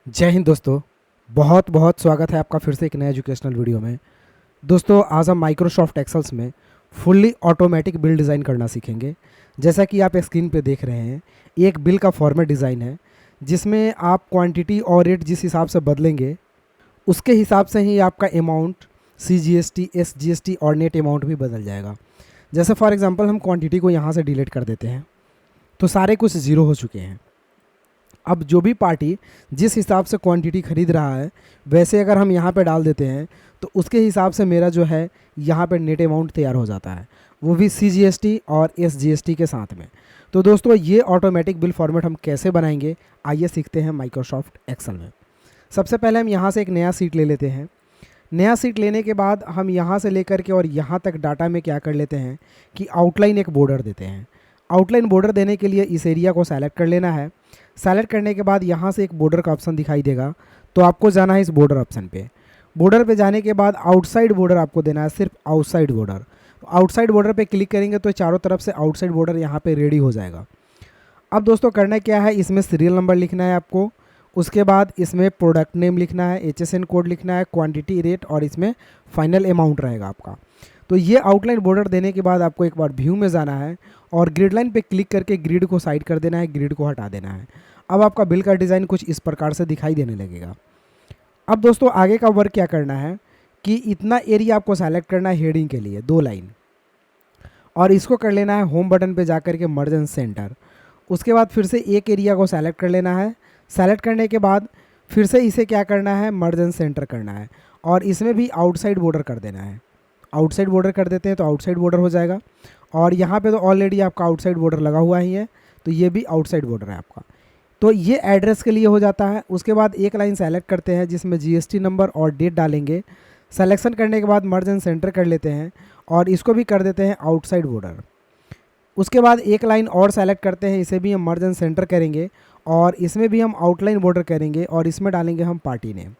जय हिंद दोस्तों। बहुत बहुत स्वागत है आपका फिर से एक नया एजुकेशनल वीडियो में। दोस्तों आज हम माइक्रोसॉफ्ट एक्सेल्स में फुल्ली ऑटोमेटिक बिल डिज़ाइन करना सीखेंगे। जैसा कि आप स्क्रीन पे देख रहे हैं, एक बिल का फॉर्मेट डिज़ाइन है जिसमें आप क्वांटिटी और रेट जिस हिसाब से बदलेंगे उसके हिसाब से ही आपका अमाउंट CGST SGST और नेट अमाउंट भी बदल जाएगा। जैसे फॉर एग्जांपल हम क्वांटिटी को यहाँ से डिलीट कर देते हैं तो सारे कुछ ज़ीरो हो चुके हैं। अब जो भी पार्टी जिस हिसाब से क्वांटिटी खरीद रहा है वैसे अगर हम यहाँ पे डाल देते हैं तो उसके हिसाब से मेरा जो है यहाँ पे नेट अमाउंट तैयार हो जाता है, वो भी CGST और SGST के साथ में। तो दोस्तों ये ऑटोमेटिक बिल फॉर्मेट हम कैसे बनाएंगे, आइए सीखते हैं माइक्रोसॉफ्ट एक्सेल में। सबसे पहले हम यहाँ से एक नया सीट ले लेते हैं। नया सीट लेने के बाद हम यहाँ से लेकर के और यहाँ तक डाटा में क्या कर लेते हैं कि आउटलाइन एक बॉर्डर देते हैं। आउटलाइन बॉर्डर देने के लिए इस एरिया को सेलेक्ट कर लेना है। सेलेक्ट करने के बाद यहाँ से एक बॉर्डर का ऑप्शन दिखाई देगा, तो आपको जाना है इस बॉर्डर ऑप्शन पे। बॉर्डर पे जाने के बाद आउटसाइड बॉर्डर आपको देना है, सिर्फ आउटसाइड बॉर्डर। आउटसाइड बॉर्डर पे क्लिक करेंगे तो चारों तरफ से आउटसाइड बॉर्डर यहाँ पे रेडी हो जाएगा। अब दोस्तों करना क्या है, इसमें सीरियल नंबर लिखना है आपको, उसके बाद इसमें प्रोडक्ट नेम लिखना है, HSN कोड लिखना है, क्वांटिटी रेट और इसमें फाइनल अमाउंट रहेगा आपका। तो ये आउटलाइन बॉर्डर देने के बाद आपको एक बार व्यू में जाना है और ग्रिड लाइन पे क्लिक करके ग्रिड को साइड कर देना है, ग्रिड को हटा देना है। अब आपका बिल का डिज़ाइन कुछ इस प्रकार से दिखाई देने लगेगा। अब दोस्तों आगे का वर्क क्या करना है कि इतना एरिया आपको सेलेक्ट करना है हेडिंग के लिए 2 लाइन, और इसको कर लेना है होम बटन पे जाकर के मर्ज एंड सेंटर। उसके बाद फिर से एक एरिया को सेलेक्ट कर लेना है। सेलेक्ट करने के बाद फिर से इसे क्या करना है, मर्ज एंड सेंटर करना है और इसमें भी आउटसाइड बॉर्डर कर देना है। आउटसाइड बॉर्डर कर देते हैं तो आउटसाइड बॉर्डर हो जाएगा, और यहाँ पे तो ऑलरेडी आपका आउटसाइड बॉर्डर लगा हुआ ही है, तो ये भी आउटसाइड बॉर्डर है आपका। तो ये एड्रेस के लिए हो जाता है। उसके बाद एक लाइन सेलेक्ट करते हैं जिसमें GST नंबर और डेट डालेंगे। सेलेक्शन करने के बाद मर्ज एंड सेंटर कर लेते हैं और इसको भी कर देते हैं आउटसाइड बॉर्डर। उसके बाद एक लाइन और सेलेक्ट करते हैं, इसे भी हम मर्ज एंड सेंटर करेंगे और इसमें भी हम आउटलाइन बॉर्डर करेंगे और इसमें डालेंगे हम पार्टी नेम।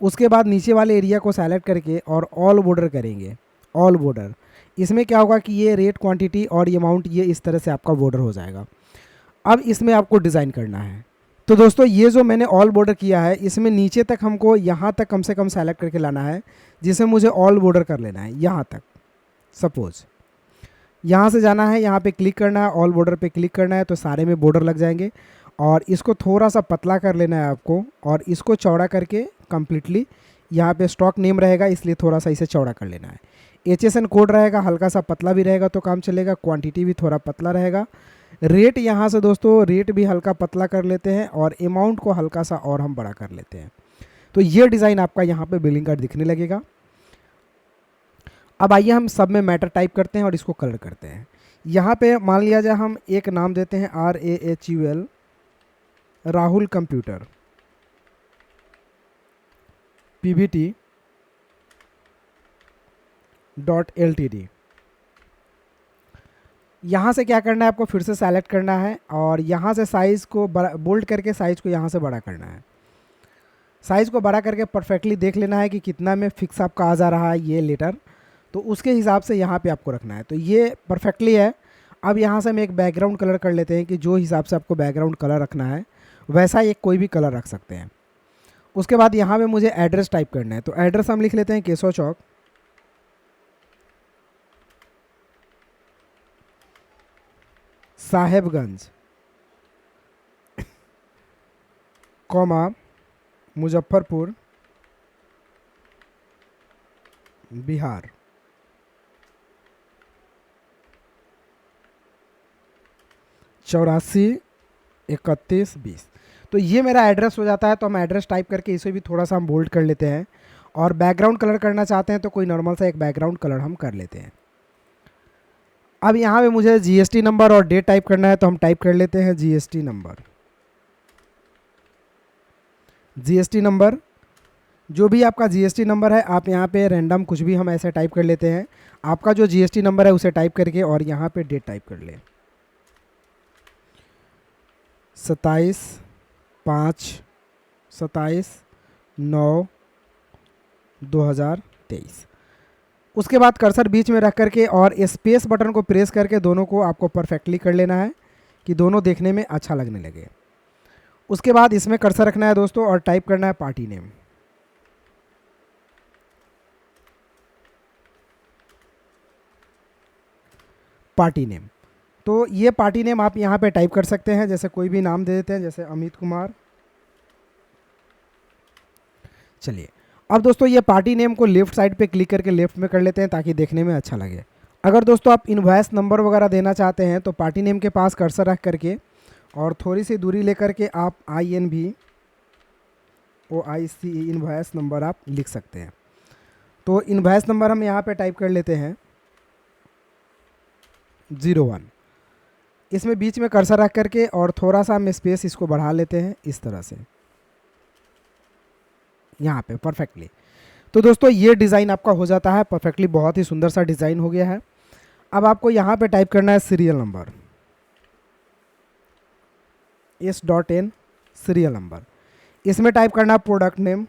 उसके बाद नीचे वाले एरिया को सेलेक्ट करके और ऑल बॉर्डर करेंगे, ऑल बॉर्डर। इसमें क्या होगा कि ये रेट, क्वांटिटी और ये अमाउंट ये इस तरह से आपका बॉर्डर हो जाएगा। अब इसमें आपको डिज़ाइन करना है। तो दोस्तों ये जो मैंने ऑल बॉर्डर किया है इसमें नीचे तक हमको यहाँ तक कम से कम सेलेक्ट करके लाना है, जिसमें मुझे ऑल बॉर्डर कर लेना है यहाँ तक। सपोज यहाँ से जाना है, यहाँ पे क्लिक करना है, ऑल बॉर्डर पे क्लिक करना है तो सारे में बॉर्डर लग जाएंगे। और इसको थोड़ा सा पतला कर लेना है आपको और इसको चौड़ा करके कम्प्लीटली, यहाँ पे स्टॉक नेम रहेगा इसलिए थोड़ा सा इसे चौड़ा कर लेना है। HSN कोड रहेगा, हल्का सा पतला भी रहेगा तो काम चलेगा। क्वांटिटी भी थोड़ा पतला रहेगा। रेट यहाँ से दोस्तों रेट भी हल्का पतला कर लेते हैं और अमाउंट को हल्का सा और हम बड़ा कर लेते हैं। तो ये डिज़ाइन आपका यहाँ पे बिलिंग कार्ड दिखने लगेगा। अब आइए हम सब में मैटर टाइप करते हैं और इसको कलर करते हैं। यहाँ पे मान लिया जाए हम एक नाम देते हैं RAHUL, राहुल कंप्यूटर PVT.LTD। यहाँ से क्या करना है, आपको फिर से सेलेक्ट करना है और यहाँ से साइज़ को बोल्ड करके साइज़ को यहाँ से बड़ा करना है। साइज़ को बड़ा करके परफेक्टली देख लेना है कि कितना में फिक्स आपका आ जा रहा है ये लेटर, तो उसके हिसाब से यहाँ पे आपको रखना है। तो ये परफेक्टली है। अब यहाँ से हम एक बैकग्राउंड कलर कर लेते हैं कि जो हिसाब से आपको बैकग्राउंड कलर रखना है वैसा एक कोई भी कलर रख सकते हैं। उसके बाद यहाँ पे मुझे एड्रेस टाइप करना है, तो एड्रेस हम लिख लेते हैं केशव चौक, साहेबगंज, कौमा, मुजफ्फरपुर, बिहार। चौरासी 3120। तो ये मेरा एड्रेस हो जाता है। तो हम एड्रेस टाइप करके इसे भी थोड़ा सा हम बोल्ड कर लेते हैं और बैकग्राउंड कलर करना चाहते हैं तो कोई नॉर्मल सा एक बैकग्राउंड कलर हम कर लेते हैं। अब यहाँ पे मुझे GST नंबर और डेट टाइप करना है तो हम टाइप कर लेते हैं GST नंबर। GST नंबर, जो भी आपका GST नंबर है आप यहाँ पे रैंडम कुछ भी हम ऐसे टाइप कर लेते हैं। आपका जो GST नंबर है उसे टाइप करके और यहाँ पे डेट टाइप कर ले, 27/9/2023। उसके बाद कर्सर बीच में रख करके और स्पेस बटन को प्रेस करके दोनों को आपको परफेक्टली कर लेना है कि दोनों देखने में अच्छा लगने लगे। उसके बाद इसमें कर्सर रखना है दोस्तों और टाइप करना है पार्टी नेम। पार्टी नेम, तो ये पार्टी नेम आप यहाँ पे टाइप कर सकते हैं, जैसे कोई भी नाम दे देते हैं, जैसे अमित कुमार। चलिए अब दोस्तों ये पार्टी नेम को लेफ्ट साइड पे क्लिक करके लेफ्ट में कर लेते हैं ताकि देखने में अच्छा लगे। अगर दोस्तों आप इनवॉइस नंबर वगैरह देना चाहते हैं तो पार्टी नेम के पास कर्सर रख करके और थोड़ी सी दूरी लेकर के आप INVOIC इनवॉइस नंबर आप लिख सकते हैं। तो इनवॉइस नंबर हम यहाँ पे टाइप कर लेते हैं 01। इसमें बीच में कर्सर रख करके और थोड़ा सा हम स्पेस इसको बढ़ा लेते हैं इस तरह से यहाँ पे परफेक्टली। तो दोस्तों ये डिज़ाइन आपका हो जाता है परफेक्टली, बहुत ही सुंदर सा डिज़ाइन हो गया है। अब आपको यहाँ पे टाइप करना है serial number, S.N serial number. इसमें टाइप करना है प्रोडक्ट नेम।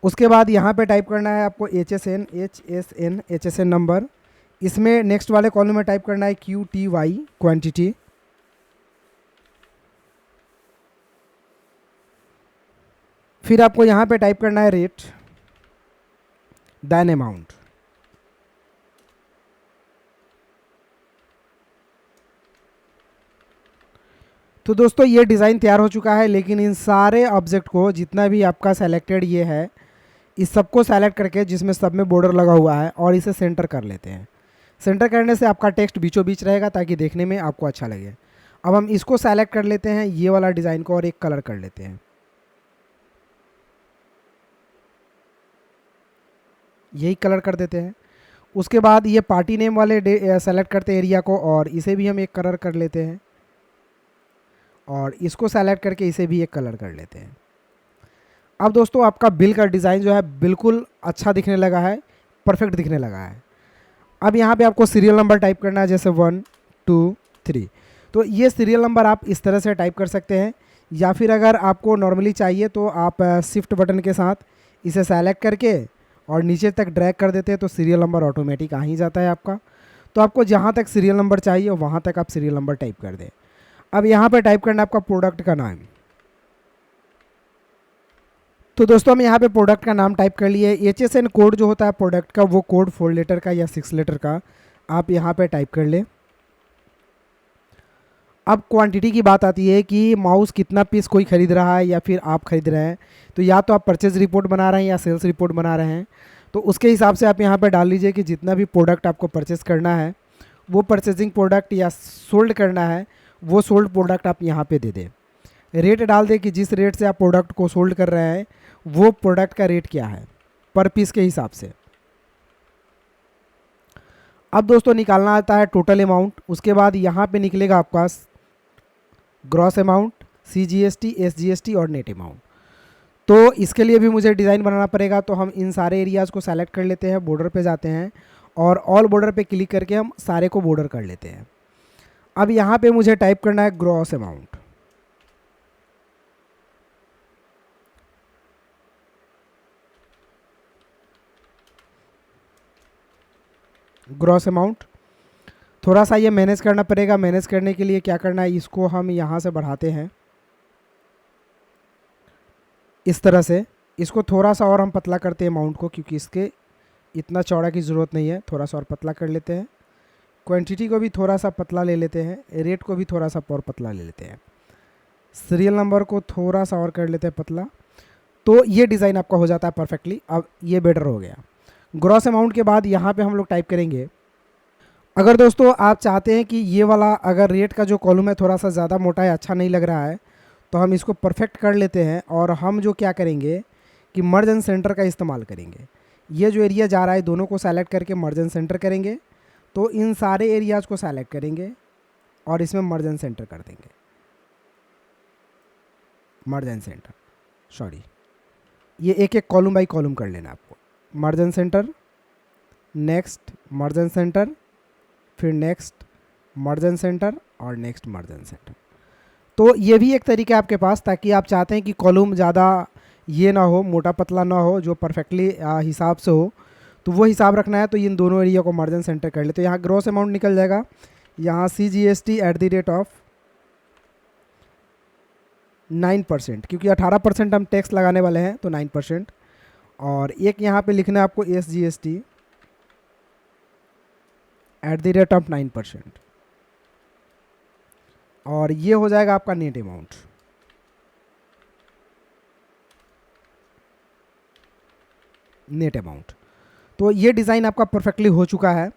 उसके बाद यहाँ पे टाइप करना है आपको HSN नंबर। इसमें नेक्स्ट वाले कॉलम में टाइप करना है QTY क्वांटिटी। फिर आपको यहाँ पे टाइप करना है रेट देन अमाउंट। तो दोस्तों ये डिज़ाइन तैयार हो चुका है, लेकिन इन सारे ऑब्जेक्ट को जितना भी आपका सेलेक्टेड ये है इस सबको सेलेक्ट करके जिसमें सब में बॉर्डर लगा हुआ है और इसे सेंटर कर लेते हैं। सेंटर करने से आपका टेक्स्ट बीचों बीच रहेगा ताकि देखने में आपको अच्छा लगे। अब हम इसको सेलेक्ट कर लेते हैं ये वाला डिज़ाइन को और एक कलर कर लेते हैं, यही कलर कर देते हैं। उसके बाद ये पार्टी नेम वाले सेलेक्ट करते हैं एरिया को और इसे भी हम एक कलर कर लेते हैं और इसको सेलेक्ट करके इसे भी एक कलर कर लेते हैं। अब दोस्तों आपका बिल का डिज़ाइन जो है बिल्कुल अच्छा दिखने लगा है, परफेक्ट दिखने लगा है। अब यहाँ पे आपको सीरियल नंबर टाइप करना है, जैसे 1 2 3। तो ये सीरियल नंबर आप इस तरह से टाइप कर सकते हैं, या फिर अगर आपको नॉर्मली चाहिए तो आप शिफ्ट बटन के साथ इसे सेलेक्ट करके और नीचे तक ड्रैग कर देते हैं तो सीरियल नंबर ऑटोमेटिक आ ही जाता है आपका। तो आपको जहाँ तक सीरियल नंबर चाहिए वहाँ तक आप सीरियल नंबर टाइप कर दें। अब यहाँ पे टाइप करना है आपका प्रोडक्ट का नाम। तो दोस्तों हम यहाँ पे प्रोडक्ट का नाम टाइप कर लिए। HSN कोड जो होता है प्रोडक्ट का वो कोड 4 लेटर का या 6 लेटर का आप यहाँ पे टाइप कर लें। अब क्वांटिटी की बात आती है कि माउस कितना पीस कोई ख़रीद रहा है या फिर आप ख़रीद रहे हैं, तो या तो आप परचेज रिपोर्ट बना रहे हैं या सेल्स रिपोर्ट बना रहे हैं, तो उसके हिसाब से आप यहाँ पे डाल लीजिए कि जितना भी प्रोडक्ट आपको परचेज़ करना है वो परचेजिंग प्रोडक्ट या सोल्ड करना है वो सोल्ड प्रोडक्ट आप यहाँ पे दे दें। रेट डाल दें कि जिस रेट से आप प्रोडक्ट को सोल्ड कर रहे हैं वो प्रोडक्ट का रेट क्या है पर पीस के हिसाब से। अब दोस्तों निकालना आता है टोटल अमाउंट। उसके बाद यहाँ पे निकलेगा आपका ग्रॉस अमाउंट, CGST, SGST और नेट अमाउंट। तो इसके लिए भी मुझे डिज़ाइन बनाना पड़ेगा, तो हम इन सारे एरियाज़ को सेलेक्ट कर लेते हैं, बॉर्डर पे जाते हैं और ऑल बॉर्डर पे क्लिक करके हम सारे को बॉर्डर कर लेते हैं। अब यहाँ पे मुझे टाइप करना है ग्रॉस अमाउंट। ग्रॉस अमाउंट थोड़ा सा ये मैनेज करना पड़ेगा। मैनेज करने के लिए क्या करना है, इसको हम यहाँ से बढ़ाते हैं इस तरह से। इसको थोड़ा सा और हम पतला करते हैं अमाउंट को, क्योंकि इसके इतना चौड़ा की ज़रूरत नहीं है, थोड़ा सा और पतला कर लेते हैं। क्वांटिटी को भी थोड़ा सा पतला ले लेते हैं, रेट को भी थोड़ा सा और पतला ले लेते हैं, सीरियल नंबर को थोड़ा सा और कर लेते हैं पतला। तो ये डिज़ाइन आपका हो जाता है परफेक्टली। अब ये बेटर हो गया। ग्रॉस अमाउंट के बाद यहाँ पे हम लोग टाइप करेंगे, अगर दोस्तों आप चाहते हैं कि ये वाला अगर रेट का जो कॉलम है थोड़ा सा ज़्यादा मोटा है, अच्छा नहीं लग रहा है, तो हम इसको परफेक्ट कर लेते हैं और हम जो क्या करेंगे कि मर्ज एंड सेंटर का इस्तेमाल करेंगे। ये जो एरिया जा रहा है दोनों को सेलेक्ट करके मर्ज एंड सेंटर करेंगे, तो इन सारे एरियाज़ को सेलेक्ट करेंगे और इसमें मर्ज एंड सेंटर कर देंगे। मर्ज एंड सेंटर, सॉरी, ये एक एक कॉलम बाई कॉलम कर लेना आपको। मर्ज and centre, next merge and centre, फिर नेक्स्ट मर्ज एंड सेंटर और नेक्स्ट मर्ज एंड सेंटर। तो ये भी एक तरीका है आपके पास, ताकि आप चाहते हैं कि कॉलम ज़्यादा ये ना हो, मोटा पतला ना हो, जो परफेक्टली हिसाब से हो, तो वो हिसाब रखना है। तो इन दोनों एरिया को मर्ज एंड सेंटर कर ले, तो यहाँ ग्रॉस अमाउंट निकल जाएगा, यहाँ CGST@, 9%, क्योंकि 18% हम टैक्स लगाने वाले हैं तो 9%। और एक यहाँ पे लिखना है आपको SGST@, 9%। और ये हो जाएगा आपका नेट अमाउंट। तो ये डिज़ाइन आपका परफेक्टली हो चुका है।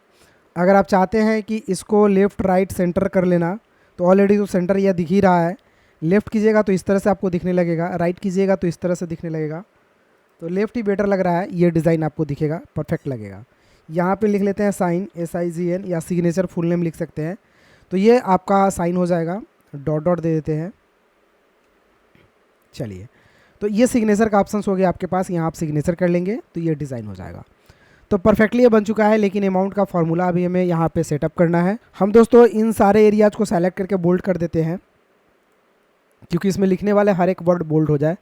अगर आप चाहते हैं कि इसको लेफ़्ट राइट सेंटर कर लेना, तो ऑलरेडी तो सेंटर यह दिख ही रहा है। लेफ़्ट कीजिएगा तो इस तरह से आपको दिखने लगेगा, राइट कीजिएगा तो इस तरह से दिखने लगेगा। तो लेफ़्ट ही बेटर लग रहा है, ये डिज़ाइन आपको दिखेगा, परफेक्ट लगेगा। यहाँ पे लिख लेते हैं साइन, SIGN, या सिग्नेचर फुल नेम लिख सकते हैं। तो ये आपका साइन हो जाएगा, डॉट डॉट दे देते हैं। चलिए, तो ये सिग्नेचर का ऑप्शन हो गया आपके पास, यहाँ आप सिग्नेचर कर लेंगे तो ये डिज़ाइन हो जाएगा। तो परफेक्टली ये बन चुका है, लेकिन अमाउंट का फॉर्मूला अभी हमें यहाँ पे सेटअप करना है। हम दोस्तों इन सारे एरियाज को सेलेक्ट करके बोल्ड कर देते हैं, क्योंकि इसमें लिखने वाले हर एक वर्ड बोल्ड हो जाए।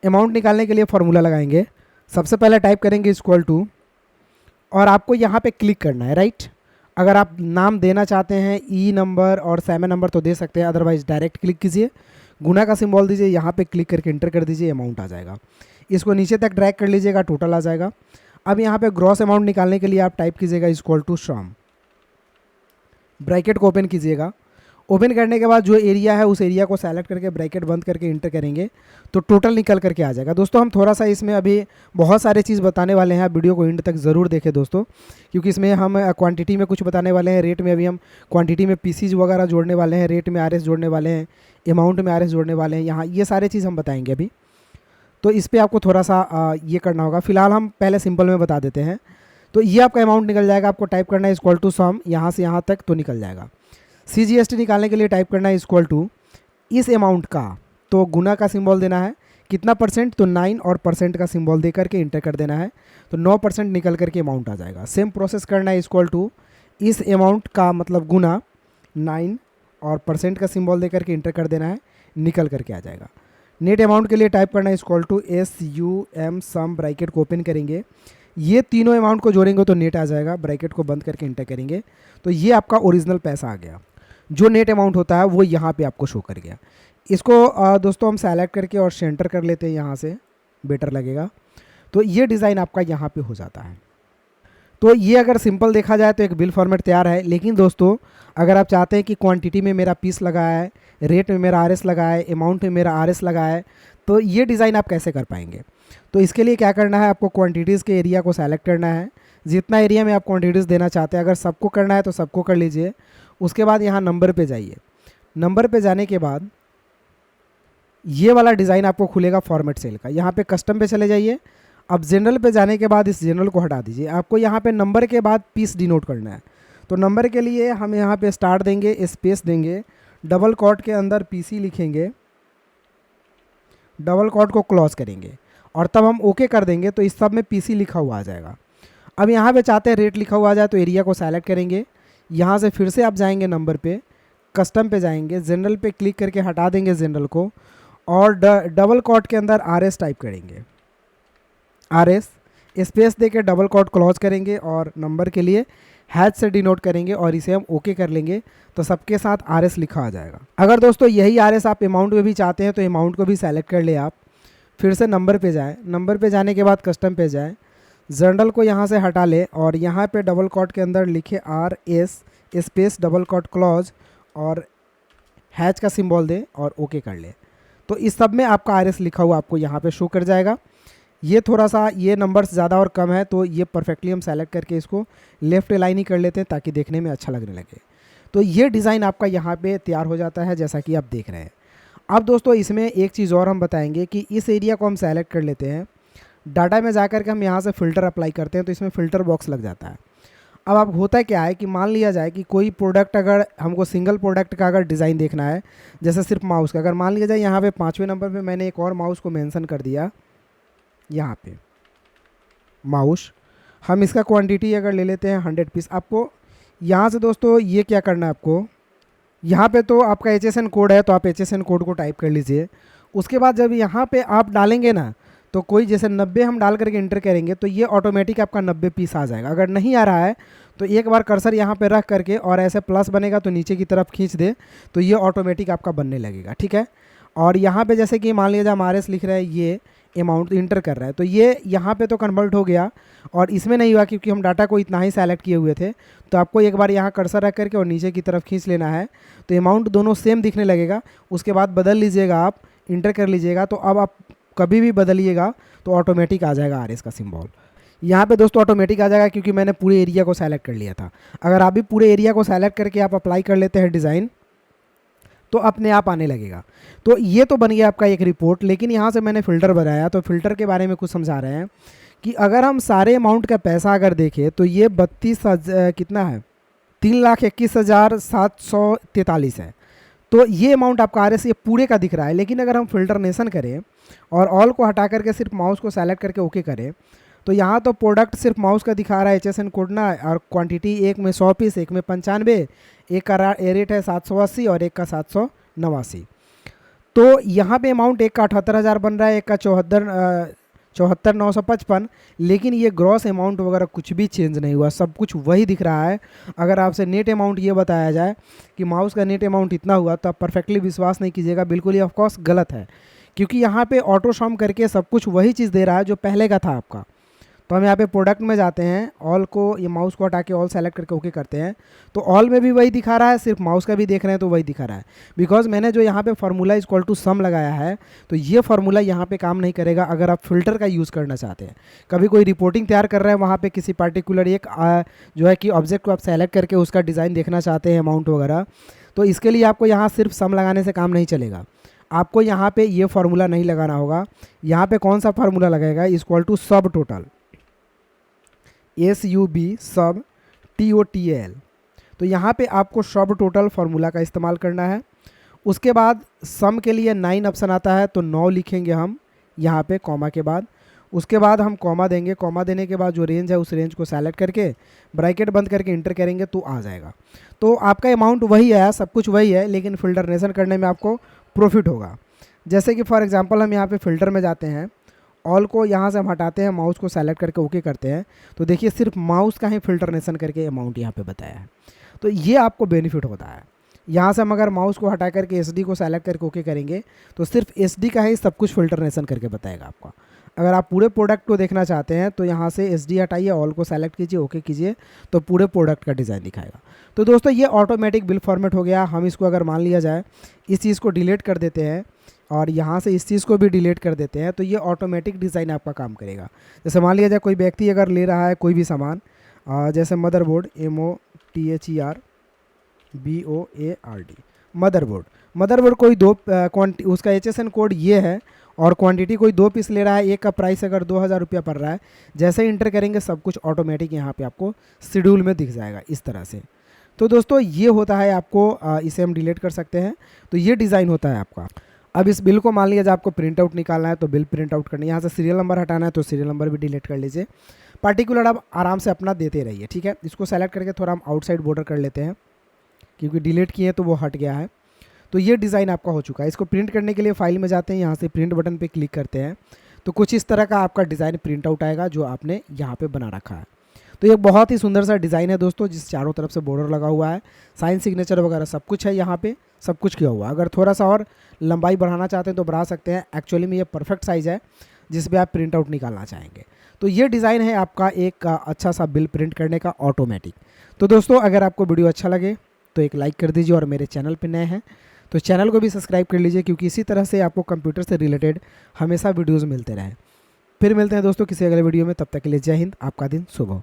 अमाउंट निकालने के लिए फॉर्मूला लगाएंगे। सबसे पहले टाइप करेंगे इक्वल टू, और आपको यहाँ पे क्लिक करना है, राइट। अगर आप नाम देना चाहते हैं ई नंबर और सेवन नंबर तो दे सकते हैं, अदरवाइज डायरेक्ट क्लिक कीजिए, गुना का सिंबल दीजिए, यहाँ पे क्लिक करके इंटर कर दीजिए, अमाउंट आ जाएगा। इसको नीचे तक ड्रैग कर लीजिएगा, टोटल आ जाएगा। अब यहाँ पे ग्रॉस अमाउंट निकालने के लिए आप टाइप कीजिएगा इक्वल टू सम, ब्रैकेट को ओपन कीजिएगा। ओपन करने के बाद जो एरिया है उस एरिया को सेलेक्ट करके ब्रैकेट बंद करके इंटर करेंगे तो टोटल निकल करके आ जाएगा। दोस्तों हम थोड़ा सा इसमें अभी बहुत सारे चीज़ बताने वाले हैं, वीडियो को एंड तक ज़रूर देखें दोस्तों, क्योंकि इसमें हम क्वांटिटी में कुछ बताने वाले हैं, रेट में अभी हम क्वांटिटी में पीसीज वगैरह जोड़ने वाले हैं, रेट में RS जोड़ने वाले हैं, अमाउंट में RS जोड़ने वाले हैं, यहाँ ये सारे चीज़ हम बताएंगे अभी। तो इस पर आपको थोड़ा सा ये करना होगा। फिलहाल हम पहले सिंपल में बता देते हैं। तो ये आपका अमाउंट निकल जाएगा, आपको टाइप करना है इक्वल टू सम, यहाँ से यहाँ तक तो निकल जाएगा। CGST निकालने के लिए टाइप करना है इक्वल टू इस अमाउंट का, तो गुना का सिंबल देना है, कितना परसेंट, तो 9 और परसेंट का सिंबल दे करके इंटर कर देना है, तो 9% निकल करके अमाउंट आ जाएगा। सेम प्रोसेस करना है इक्वल टू इस अमाउंट का, मतलब गुना 9 और परसेंट का सिंबल दे करके इंटर कर देना है, निकल करके आ जाएगा। नेट अमाउंट के लिए टाइप करना है equal to SUM sum, bracket को ओपन करेंगे, ये तीनों अमाउंट को जोड़ेंगे तो नेट आ जाएगा, ब्रैकेट को बंद करके इंटर करेंगे तो ये आपका ओरिजिनल पैसा आ गया। जो नेट अमाउंट होता है वो यहाँ पे आपको शो कर गया। इसको दोस्तों हम सेलेक्ट करके और सेंटर कर लेते हैं, यहाँ से बेटर लगेगा। तो ये डिज़ाइन आपका यहाँ पे हो जाता है। तो ये अगर सिंपल देखा जाए तो एक बिल फॉर्मेट तैयार है, लेकिन दोस्तों अगर आप चाहते हैं कि क्वांटिटी में मेरा पीस लगा है, रेट में मेरा RS लगा है, अमाउंट में मेरा RS लगा है, तो ये डिज़ाइन आप कैसे कर पाएंगे। तो इसके लिए क्या करना है, आपको क्वांटिटीज़ के एरिया को सेलेक्ट करना है, जितना एरिया में आप क्वांटिटीज़ देना चाहते हैं। अगर सबको करना है तो सबको कर लीजिए। उसके बाद यहाँ नंबर पे जाइए। नंबर पे जाने के बाद ये वाला डिज़ाइन आपको खुलेगा फॉर्मेट सेल का। यहाँ पे कस्टम पे चले जाइए। अब जनरल पे जाने के बाद इस जनरल को हटा दीजिए। आपको यहाँ पे नंबर के बाद पीस डिनोट करना है। तो नंबर के लिए हम यहाँ पे स्टार्ट देंगे, स्पेस देंगे, डबल कोट के अंदर PC लिखेंगे, डबल कोट को क्लोज करेंगे और तब हम ओके कर देंगे तो इस सब में PC लिखा हुआ आ जाएगा। अब यहाँ पे चाहते हैं रेट लिखा हुआ आ जाए तो एरिया को सेलेक्ट करेंगे। यहाँ से फिर से आप जाएंगे नंबर पे, कस्टम पे जाएंगे, जनरल पे क्लिक करके हटा देंगे जनरल को और डबल कोट के अंदर RS टाइप करेंगे, RS स्पेस दे के डबल कोट क्लोज करेंगे और नंबर के लिए हैच से डिनोट करेंगे और इसे हम ओके कर लेंगे तो सबके साथ RS लिखा आ जाएगा। अगर दोस्तों यही RS आप अमाउंट में भी चाहते हैं तो अमाउंट को भी सेलेक्ट कर ले आप। फिर से नंबर पे जाए, नंबर पे जाने के बाद कस्टम पे जाए, जनरल को यहाँ से हटा ले और यहाँ पे डबल कोट के अंदर लिखे RS space double quote close और हैच का सिंबल दे और ओके कर ले। तो इस सब में आपका RS लिखा हुआ आपको यहाँ पे शो कर जाएगा। ये थोड़ा सा ये नंबर्स ज़्यादा और कम है तो ये परफेक्टली हम सेलेक्ट करके इसको लेफ़्ट अलाइन ही कर लेते हैं ताकि देखने में अच्छा लगने लगे। तो ये डिज़ाइन आपका यहाँ पे तैयार हो जाता है जैसा कि आप देख रहे हैं। अब दोस्तों इसमें एक चीज़ और हम बताएंगे कि इस एरिया को हम सेलेक्ट कर लेते हैं, डाटा में जा कर के हम यहाँ से फ़िल्टर अप्लाई करते हैं तो इसमें फ़िल्टर बॉक्स लग जाता है। अब आप होता क्या है कि मान लिया जाए कि कोई प्रोडक्ट, अगर हमको सिंगल प्रोडक्ट का अगर डिज़ाइन देखना है, जैसे सिर्फ माउस का, अगर मान लिया जाए यहाँ पे 5वें नंबर पे मैंने एक और माउस को मेंशन कर दिया, यहाँ पे माउस, हम इसका क्वांटिटी अगर ले लेते हैं 100 पीस। आपको यहाँ से दोस्तों ये क्या करना है, आपको यहाँ पे तो आपका HSN कोड है तो आप HSN कोड को टाइप कर लीजिए। उसके बाद जब यहाँ पे आप डालेंगे ना तो कोई जैसे 90 हम डाल करके इंटर करेंगे तो ये ऑटोमेटिक आपका 90 पीस आ जाएगा। अगर नहीं आ रहा है तो एक बार कर्सर यहाँ पे रख करके और ऐसे प्लस बनेगा तो नीचे की तरफ खींच दे तो ये ऑटोमेटिक आपका बनने लगेगा, ठीक है। और यहाँ पे जैसे कि मान लीजिए RS लिख रहा है, ये अमाउंट इंटर कर रहा है तो ये यहाँ पे तो कन्वर्ट हो गया और इसमें नहीं हुआ क्योंकि हम डाटा को इतना ही सेलेक्ट किए हुए थे। तो आपको एक बार यहाँ कर्सर रख करके और नीचे की तरफ खींच लेना है तो अमाउंट दोनों सेम दिखने लगेगा। उसके बाद बदल लीजिएगा, आप इंटर कर लीजिएगा तो अब आप कभी भी बदलिएगा तो ऑटोमेटिक आ जाएगा RS का सिंबल। यहाँ पे दोस्तों ऑटोमेटिक आ जाएगा क्योंकि मैंने पूरे एरिया को सेलेक्ट कर लिया था। अगर आप भी पूरे एरिया को सेलेक्ट करके आप अप्लाई कर लेते हैं डिज़ाइन तो अपने आप आने लगेगा। तो ये तो बन गया आपका एक रिपोर्ट। लेकिन यहाँ से मैंने फ़िल्टर बनाया तो फ़िल्टर के बारे में कुछ समझा रहे हैं कि अगर हम सारे अमाउंट का पैसा अगर देखें तो ये 32,000 कितना है, 3,21,743 है। तो ये अमाउंट आपका RS ये पूरे का दिख रहा है। लेकिन अगर हम फ़िल्टरनेशन करें और ऑल को हटा करके सिर्फ माउस को सेलेक्ट करके ओके करें तो यहाँ तो प्रोडक्ट सिर्फ माउस का दिखा रहा है, HSN कोड ना, और क्वांटिटी एक में 100 पीस, एक में 95, एक का रेट है 780 और एक का 789। तो यहाँ पे अमाउंट एक का 78,000 बन रहा है, एक का 74,955। लेकिन ये ग्रॉस अमाउंट वगैरह कुछ भी चेंज नहीं हुआ, सब कुछ वही दिख रहा है। अगर आपसे नेट अमाउंट ये बताया जाए कि माउस का नेट अमाउंट इतना हुआ तो आप परफेक्टली विश्वास नहीं कीजिएगा, बिल्कुल ही ऑफकोर्स गलत है। क्योंकि यहाँ पे ऑटो सम करके सब कुछ वही चीज़ दे रहा है जो पहले का था आपका। तो हम यहाँ पे प्रोडक्ट में जाते हैं, ऑल को ये माउस को हटा के ऑल सेलेक्ट करके ओके करते हैं तो ऑल में भी वही दिखा रहा है, सिर्फ माउस का भी देख रहे हैं तो वही दिखा रहा है। बिकॉज मैंने जो यहाँ पे फार्मूला इक्वल टू सम लगाया है तो ये फार्मूला यहाँ पे काम नहीं करेगा अगर आप फिल्टर का यूज़ करना चाहते हैं। कभी कोई रिपोर्टिंग तैयार कर रहे हैं, वहाँ पर किसी पार्टिकुलर एक जो है कि ऑब्जेक्ट को आप सेलेक्ट करके उसका डिज़ाइन देखना चाहते हैं, अमाउंट वगैरह, तो इसके लिए आपको यहाँ सिर्फ सम लगाने से काम नहीं चलेगा। आपको यहाँ पे ये फार्मूला नहीं लगाना होगा। यहाँ पे कौन सा फार्मूला लगेगा, इक्वल टू सब टोटल, SUB सब TOTAL। तो यहाँ पे आपको सब टोटल फार्मूला का इस्तेमाल करना है। उसके बाद सम के लिए 9 ऑप्शन आता है तो 9 लिखेंगे हम यहाँ पे कॉमा के बाद। उसके बाद हम कॉमा देंगे, कॉमा देने के बाद जो रेंज है उस रेंज को सेलेक्ट करके ब्रैकेट बंद करके इंटर करेंगे तो आ जाएगा। तो आपका अमाउंट वही है, सब कुछ वही है, लेकिन फिल्टरनेशन करने में आपको प्रॉफिट होगा। जैसे कि फॉर एग्जांपल हम यहाँ पे फ़िल्टर में जाते हैं, ऑल को यहाँ से हम हटाते हैं, माउस को सेलेक्ट करके ओके करते हैं तो देखिए सिर्फ माउस का ही फिल्टरनेशन करके अमाउंट यहाँ पे बताया है। तो ये आपको बेनिफिट होता है। यहाँ से हम अगर माउस को हटा करके SD को सेलेक्ट करके ओके करेंगे तो सिर्फ SD का ही सब कुछ फिल्टरनेशन करके बताएगा आपका। अगर आप पूरे प्रोडक्ट को देखना चाहते हैं तो यहाँ से SD हटाइए, ऑल को सेलेक्ट कीजिए, ओके कीजिए तो पूरे प्रोडक्ट का डिज़ाइन दिखाएगा। तो दोस्तों ये ऑटोमेटिक बिल फॉर्मेट हो गया। हम इसको अगर मान लिया जाए इस चीज़ को डिलीट कर देते हैं और यहाँ से इस चीज़ को भी डिलीट कर देते हैं तो ये ऑटोमेटिक डिज़ाइन आपका काम करेगा। जैसे मान लिया जाए कोई व्यक्ति अगर ले रहा है कोई भी सामान, जैसे मदरबोर्ड, MOTHERBOARD, मदरबोर्ड कोई दो उसका HSN कोड ये है और क्वांटिटी कोई 2 पीस ले रहा है, एक का प्राइस अगर 2,000 रुपया पड़ रहा है। जैसे ही इंटर करेंगे सब कुछ ऑटोमेटिक यहाँ पे आपको शेड्यूल में दिख जाएगा इस तरह से। तो दोस्तों ये होता है, आपको इसे हम डिलीट कर सकते हैं। तो ये डिज़ाइन होता है आपका। अब इस बिल को मान लिया जाए आपको प्रिंट आउट निकालना है तो बिल प्रिंट आउट करनी है। यहाँ से सीरियल नंबर हटाना है तो सीरियल नंबर भी डिलीट कर लीजिए। पार्टिकुलर आप आराम से अपना देते रहिए, ठीक है। इसको सेलेक्ट करके थोड़ा हम आउटसाइड बॉर्डर कर लेते हैं क्योंकि डिलीट किए तो वो हट गया है। तो ये डिज़ाइन आपका हो चुका है। इसको प्रिंट करने के लिए फाइल में जाते हैं, यहाँ से प्रिंट बटन पे क्लिक करते हैं तो कुछ इस तरह का आपका डिज़ाइन प्रिंट आउट आएगा जो आपने यहाँ पे बना रखा है। तो ये बहुत ही सुंदर सा डिज़ाइन है दोस्तों, जिस चारों तरफ से बॉर्डर लगा हुआ है, साइन सिग्नेचर वगैरह सब कुछ है, यहाँ पे सब कुछ किया हुआ है। अगर थोड़ा सा और लंबाई बढ़ाना चाहते हैं तो बढ़ा सकते हैं। एक्चुअली में ये परफेक्ट साइज़ है जिस पे आप प्रिंट आउट निकालना चाहेंगे। तो ये डिज़ाइन है आपका एक अच्छा सा बिल प्रिंट करने का ऑटोमेटिक। तो दोस्तों अगर आपको वीडियो अच्छा लगे तो एक लाइक कर दीजिए और मेरे चैनल पर नए हैं तो चैनल को भी सब्सक्राइब कर लीजिए क्योंकि इसी तरह से आपको कंप्यूटर से रिलेटेड हमेशा वीडियोज़ मिलते रहें। फिर मिलते हैं दोस्तों किसी अगले वीडियो में, तब तक के लिए जय हिंद, आपका दिन शुभ हो।